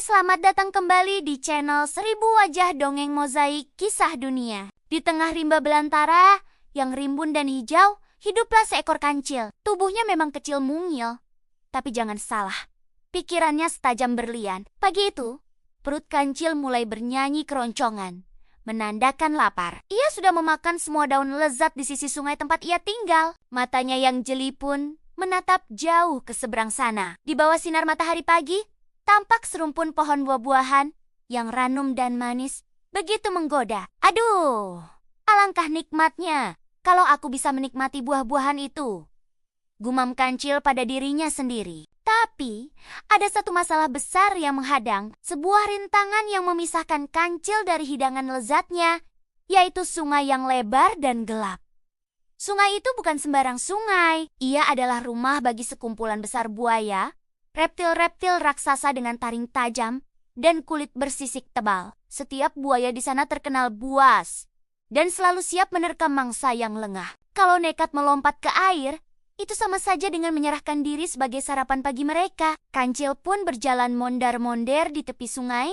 selamat datang kembali di channel 1000 Wajah Dongeng Mozaik Kisah Dunia. Di tengah rimba belantara yang rimbun dan hijau, hiduplah seekor kancil. Tubuhnya memang kecil mungil, tapi jangan salah, pikirannya setajam berlian. Pagi itu, perut kancil mulai bernyanyi keroncongan, menandakan lapar. Ia sudah memakan semua daun lezat di sisi sungai tempat ia tinggal. Matanya yang jeli pun menatap jauh ke seberang sana. Di bawah sinar matahari pagi, tampak serumpun pohon buah-buahan yang ranum dan manis, begitu menggoda. Aduh, alangkah nikmatnya kalau aku bisa menikmati buah-buahan itu, gumam kancil pada dirinya sendiri. Tapi, ada satu masalah besar yang menghadang, sebuah rintangan yang memisahkan kancil dari hidangan lezatnya, yaitu sungai yang lebar dan gelap. Sungai itu bukan sembarang sungai, ia adalah rumah bagi sekumpulan besar buaya, reptil-reptil raksasa dengan taring tajam dan kulit bersisik tebal. Setiap buaya di sana terkenal buas dan selalu siap menerkam mangsa yang lengah. Kalau nekat melompat ke air, itu sama saja dengan menyerahkan diri sebagai sarapan pagi mereka. Kancil pun berjalan mondar-mondir di tepi sungai.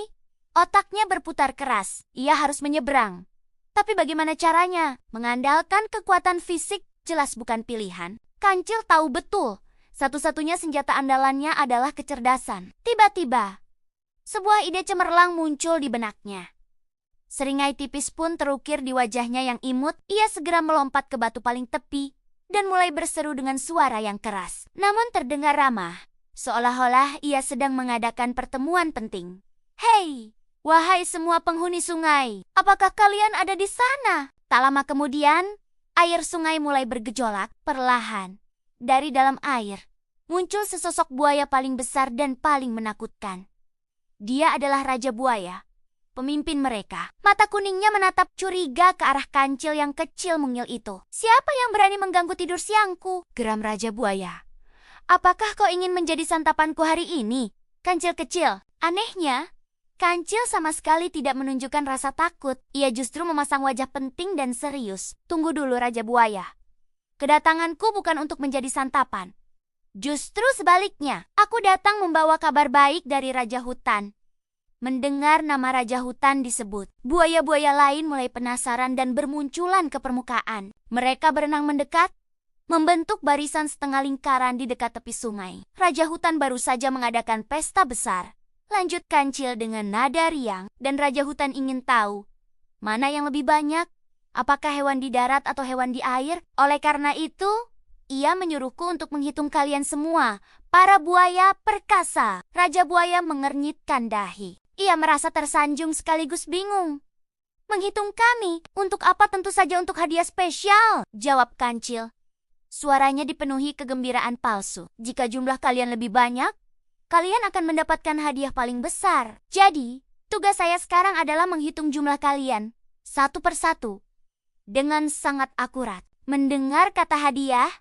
Otaknya berputar keras. Ia harus menyeberang. Tapi bagaimana caranya? Mengandalkan kekuatan fisik jelas bukan pilihan. Kancil tahu betul, satu-satunya senjata andalannya adalah kecerdasan. Tiba-tiba, sebuah ide cemerlang muncul di benaknya. Seringai tipis pun terukir di wajahnya yang imut. Ia segera melompat ke batu paling tepi dan mulai berseru dengan suara yang keras, namun terdengar ramah, seolah-olah ia sedang mengadakan pertemuan penting. Hei, wahai semua penghuni sungai, apakah kalian ada di sana? Tak lama kemudian, air sungai mulai bergejolak perlahan. Dari dalam air, muncul sesosok buaya paling besar dan paling menakutkan. Dia adalah Raja Buaya, pemimpin mereka. Mata kuningnya menatap curiga ke arah kancil yang kecil mungil itu. Siapa yang berani mengganggu tidur siangku? Geram Raja Buaya. Apakah kau ingin menjadi santapanku hari ini, kancil kecil? Anehnya, kancil sama sekali tidak menunjukkan rasa takut. Ia justru memasang wajah penting dan serius. Tunggu dulu Raja Buaya. Kedatanganku bukan untuk menjadi santapan. Justru sebaliknya, aku datang membawa kabar baik dari Raja Hutan. Mendengar nama Raja Hutan disebut, buaya-buaya lain mulai penasaran dan bermunculan ke permukaan. Mereka berenang mendekat, membentuk barisan setengah lingkaran di dekat tepi sungai. Raja Hutan baru saja mengadakan pesta besar. Lanjut kancil dengan nada riang, dan Raja Hutan ingin tahu, mana yang lebih banyak? Apakah hewan di darat atau hewan di air? Oleh karena itu, ia menyuruhku untuk menghitung kalian semua, para buaya perkasa. Raja Buaya mengernyitkan dahi. Ia merasa tersanjung sekaligus bingung. Menghitung kami, untuk apa? Tentu saja untuk hadiah spesial, jawab kancil. Suaranya dipenuhi kegembiraan palsu. Jika jumlah kalian lebih banyak, kalian akan mendapatkan hadiah paling besar. Jadi, tugas saya sekarang adalah menghitung jumlah kalian, satu persatu, dengan sangat akurat. Mendengar kata hadiah,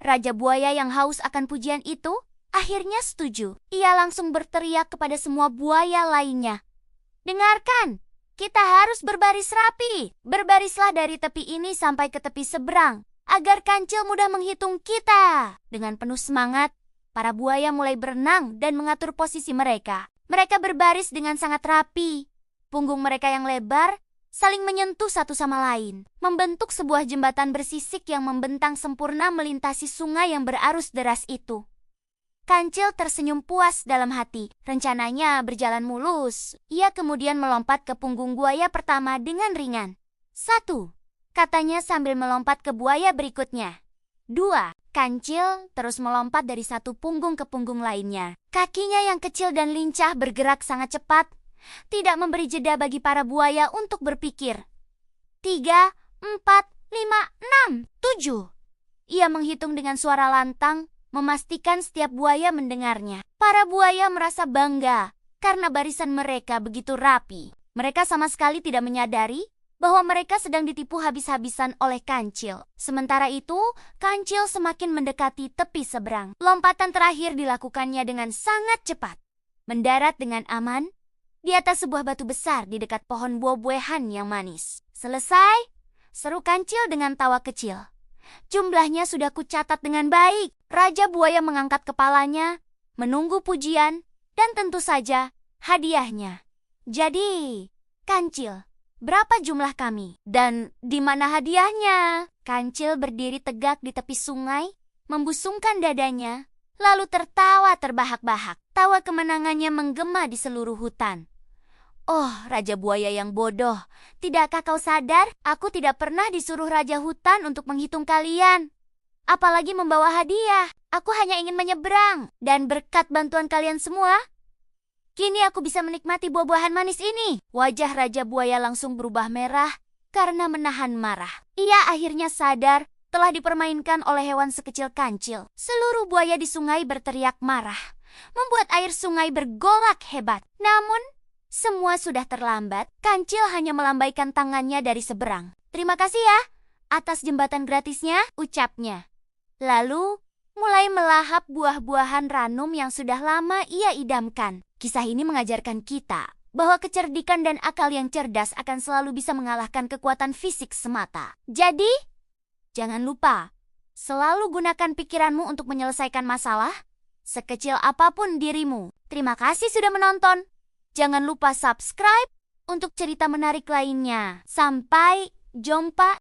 Raja Buaya yang haus akan pujian itu akhirnya setuju. Ia langsung berteriak kepada semua buaya lainnya. Dengarkan, kita harus berbaris rapi. Berbarislah dari tepi ini sampai ke tepi seberang, agar kancil mudah menghitung kita. Dengan penuh semangat, para buaya mulai berenang dan mengatur posisi mereka. Mereka berbaris dengan sangat rapi. Punggung mereka yang lebar saling menyentuh satu sama lain, membentuk sebuah jembatan bersisik yang membentang sempurna melintasi sungai yang berarus deras itu. Kancil tersenyum puas dalam hati. Rencananya berjalan mulus. Ia kemudian melompat ke punggung buaya pertama dengan ringan. 1, katanya sambil melompat ke buaya berikutnya. 2, kancil terus melompat dari satu punggung ke punggung lainnya. Kakinya yang kecil dan lincah bergerak sangat cepat, tidak memberi jeda bagi para buaya untuk berpikir. 3, 4, 5, 6, 7. Ia menghitung dengan suara lantang, memastikan setiap buaya mendengarnya. Para buaya merasa bangga karena barisan mereka begitu rapi. Mereka sama sekali tidak menyadari bahwa mereka sedang ditipu habis-habisan oleh kancil. Sementara itu, kancil semakin mendekati tepi seberang. Lompatan terakhir dilakukannya dengan sangat cepat. Mendarat dengan aman di atas sebuah batu besar di dekat pohon buah-buahan yang manis. Selesai, seru kancil dengan tawa kecil. Jumlahnya sudah kucatat dengan baik. Raja Buaya mengangkat kepalanya, menunggu pujian, dan tentu saja hadiahnya. Jadi, Kancil, berapa jumlah kami? Dan di mana hadiahnya? Kancil berdiri tegak di tepi sungai, membusungkan dadanya, lalu tertawa terbahak-bahak. Tawa kemenangannya menggema di seluruh hutan. Oh, Raja Buaya yang bodoh. Tidakkah kau sadar? Aku tidak pernah disuruh Raja Hutan untuk menghitung kalian. Apalagi membawa hadiah. Aku hanya ingin menyeberang. Dan berkat bantuan kalian semua, kini aku bisa menikmati buah-buahan manis ini. Wajah Raja Buaya langsung berubah merah karena menahan marah. Ia akhirnya sadar telah dipermainkan oleh hewan sekecil Kancil. Seluruh buaya di sungai berteriak marah, membuat air sungai bergolak hebat. Namun, semua sudah terlambat. Kancil hanya melambaikan tangannya dari seberang. Terima kasih ya atas jembatan gratisnya, ucapnya. Lalu, mulai melahap buah-buahan ranum yang sudah lama ia idamkan. Kisah ini mengajarkan kita bahwa kecerdikan dan akal yang cerdas akan selalu bisa mengalahkan kekuatan fisik semata. Jadi, jangan lupa, selalu gunakan pikiranmu untuk menyelesaikan masalah, sekecil apapun dirimu. Terima kasih sudah menonton. Jangan lupa subscribe untuk cerita menarik lainnya. Sampai jumpa.